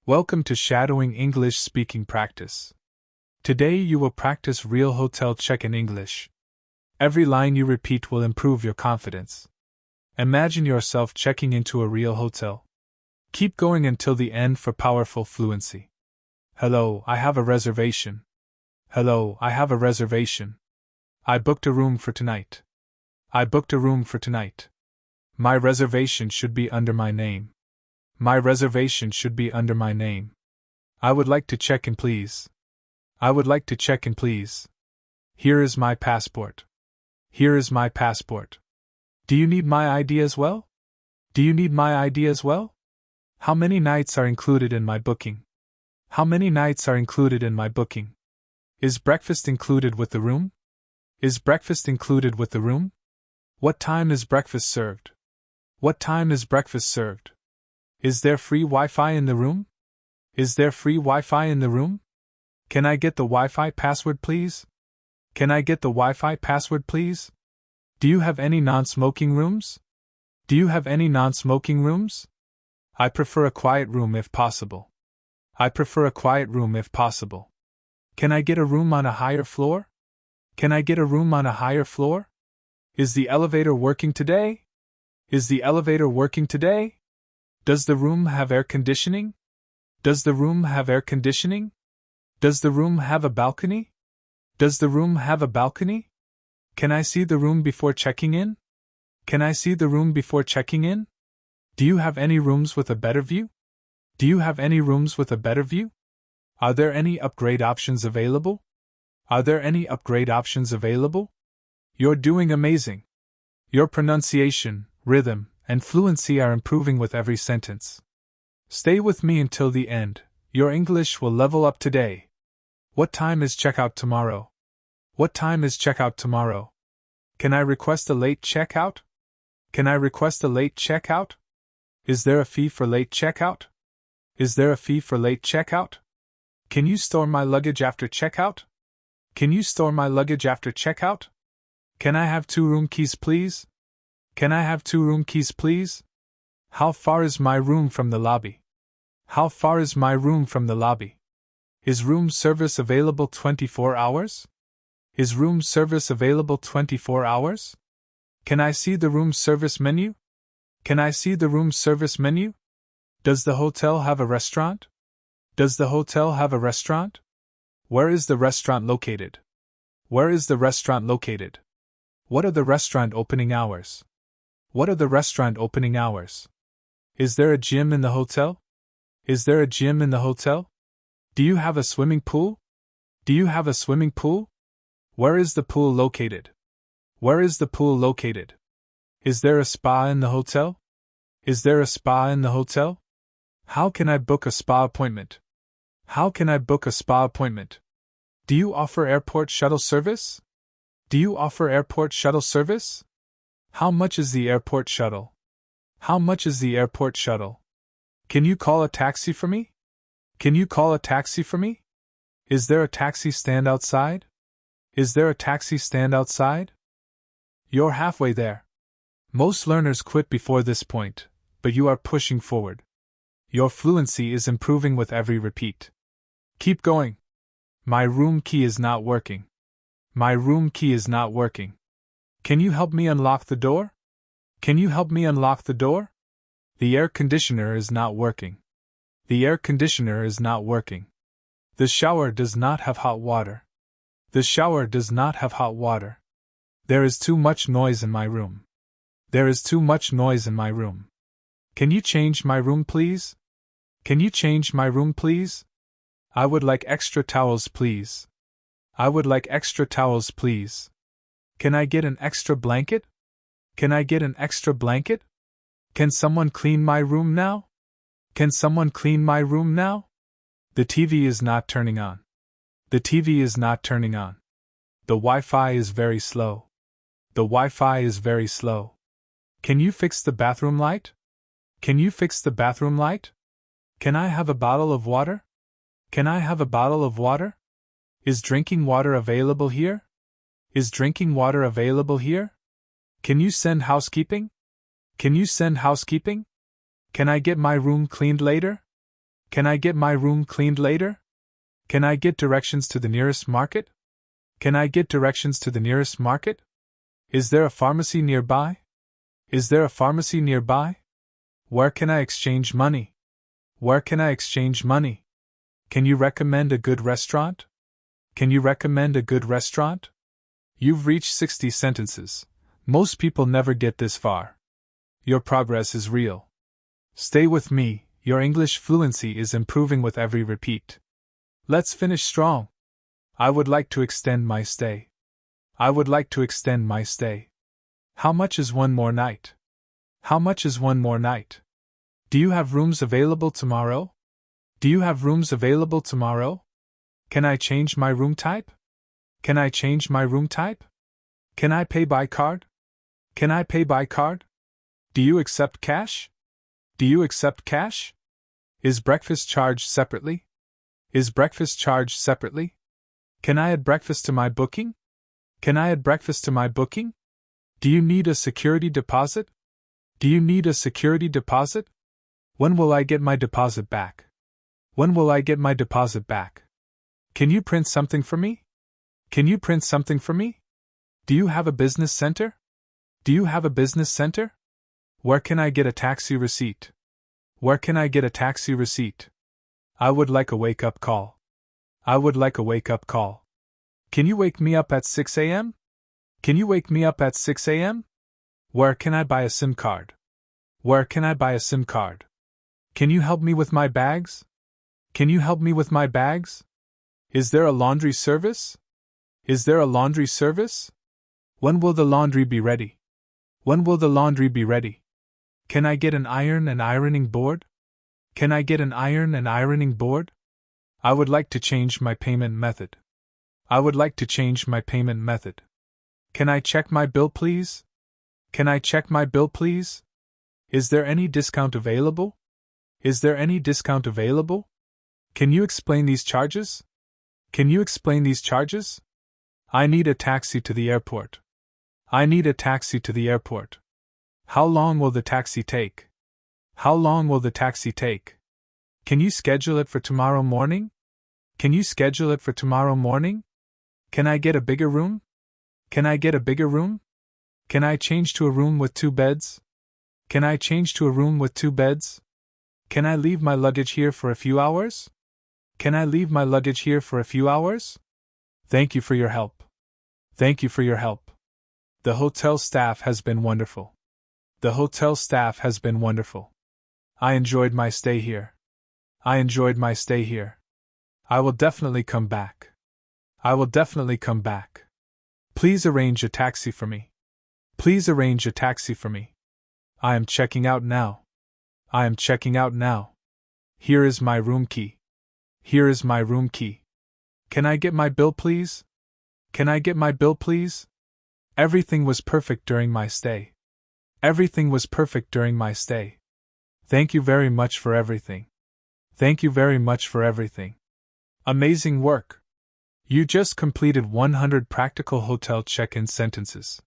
Welcome to Shadowing English Speaking Practice. Today you will practice real hotel check-in English. Every line you repeat will improve your confidence. Imagine yourself checking into a real hotel. Keep going until the end for powerful fluency. Hello, I have a reservation. Hello, I have a reservation. I booked a room for tonight. I booked a room for tonight. My reservation should be under my name. My reservation should be under my name. I would like to check in, please. I would like to check in, please. Here is my passport. Here is my passport. Do you need my ID as well? Do you need my ID as well? How many nights are included in my booking? How many nights are included in my booking? Is breakfast included with the room? Is breakfast included with the room? What time is breakfast served? What time is breakfast served? Is there free Wi-Fi in the room? Is there free Wi-Fi in the room? Can I get the Wi-Fi password, please? Can I get the Wi-Fi password, please? Do you have any non-smoking rooms? Do you have any non-smoking rooms? I prefer a quiet room if possible. I prefer a quiet room if possible. Can I get a room on a higher floor? Can I get a room on a higher floor? Is the elevator working today? Is the elevator working today? Does the room have air conditioning? Does the room have air conditioning? Does the room have a balcony? Does the room have a balcony? Can I see the room before checking in? Can I see the room before checking in? Do you have any rooms with a better view? Do you have any rooms with a better view? Are there any upgrade options available? Are there any upgrade options available? You're doing amazing. Your pronunciation, rhythm, and fluency are improving with every sentence. Stay with me until the end. Your English will level up today. What time is checkout tomorrow? What time is checkout tomorrow? Can I request a late checkout? Can I request a late checkout? Is there a fee for late checkout? Is there a fee for late checkout? Can you store my luggage after checkout? Can you store my luggage after checkout? Can I have 2 room keys, please? Can I have 2 room keys, please? How far is my room from the lobby? How far is my room from the lobby? Is room service available 24 hours? Is room service available 24 hours? Can I see the room service menu? Can I see the room service menu? Does the hotel have a restaurant? Does the hotel have a restaurant? Where is the restaurant located? Where is the restaurant located? What are the restaurant opening hours? What are the restaurant opening hours? Is there a gym in the hotel? Is there a gym in the hotel? Do you have a swimming pool? Do you have a swimming pool? Where is the pool located? Where is the pool located? Is there a spa in the hotel? Is there a spa in the hotel? How can I book a spa appointment? How can I book a spa appointment? Do you offer airport shuttle service? Do you offer airport shuttle service? How much is the airport shuttle? How much is the airport shuttle? Can you call a taxi for me? Can you call a taxi for me? Is there a taxi stand outside? Is there a taxi stand outside? You're halfway there. Most learners quit before this point, but you are pushing forward. Your fluency is improving with every repeat. Keep going. My room key is not working. My room key is not working. Can you help me unlock the door? Can you help me unlock the door? The air conditioner is not working. The air conditioner is not working. The shower does not have hot water. The shower does not have hot water. There is too much noise in my room. There is too much noise in my room. Can you change my room, please? Can you change my room, please? I would like extra towels, please. I would like extra towels, please. Can I get an extra blanket? Can I get an extra blanket? Can someone clean my room now? Can someone clean my room now? The TV is not turning on. The TV is not turning on. The Wi-Fi is very slow. The Wi-Fi is very slow. Can you fix the bathroom light? Can you fix the bathroom light? Can I have a bottle of water? Can I have a bottle of water? Is drinking water available here? Is drinking water available here? Can you send housekeeping? Can you send housekeeping? Can I get my room cleaned later? Can I get my room cleaned later? Can I get directions to the nearest market? Can I get directions to the nearest market? Is there a pharmacy nearby? Is there a pharmacy nearby? Where can I exchange money? Where can I exchange money? Can you recommend a good restaurant? Can you recommend a good restaurant? You've reached 60 sentences. Most people never get this far. Your progress is real. Stay with me, your English fluency is improving with every repeat. Let's finish strong. I would like to extend my stay. I would like to extend my stay. How much is one more night? How much is one more night? Do you have rooms available tomorrow? Do you have rooms available tomorrow? Can I change my room type? Can I change my room type? Can I pay by card? Can I pay by card? Do you accept cash? Do you accept cash? Is breakfast charged separately? Is breakfast charged separately? Can I add breakfast to my booking? Can I add breakfast to my booking? Do you need a security deposit? Do you need a security deposit? When will I get my deposit back? When will I get my deposit back? Can you print something for me? Can you print something for me? Do you have a business center? Do you have a business center? Where can I get a taxi receipt? Where can I get a taxi receipt? I would like a wake-up call. I would like a wake-up call. Can you wake me up at 6 a.m.? Can you wake me up at 6 a.m.? Where can I buy a SIM card? Where can I buy a SIM card? Can you help me with my bags? Can you help me with my bags? Is there a laundry service? Is there a laundry service? When will the laundry be ready? When will the laundry be ready? Can I get an iron and ironing board? Can I get an iron and ironing board? I would like to change my payment method. I would like to change my payment method. Can I check my bill, please? Can I check my bill, please? Is there any discount available? Is there any discount available? Can you explain these charges? Can you explain these charges? I need a taxi to the airport. I need a taxi to the airport. How long will the taxi take? How long will the taxi take? Can you schedule it for tomorrow morning? Can you schedule it for tomorrow morning? Can I get a bigger room? Can I get a bigger room? Can I change to a room with 2 beds? Can I change to a room with 2 beds? Can I leave my luggage here for a few hours? Can I leave my luggage here for a few hours? Thank you for your help. Thank you for your help. The hotel staff has been wonderful. The hotel staff has been wonderful. I enjoyed my stay here. I enjoyed my stay here. I will definitely come back. I will definitely come back. Please arrange a taxi for me. Please arrange a taxi for me. I am checking out now. I am checking out now. Here is my room key. Here is my room key. Can I get my bill, please? Can I get my bill, please? Everything was perfect during my stay. Everything was perfect during my stay. Thank you very much for everything. Thank you very much for everything. Amazing work. You just completed 100 practical hotel check-in sentences.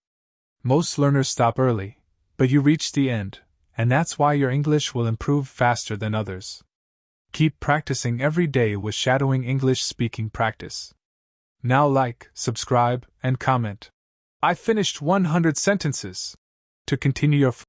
Most learners stop early, but you reached the end, and that's why your English will improve faster than others. Keep practicing every day with shadowing English speaking practice. Now like, subscribe, and comment. I finished 100 sentences. To continue your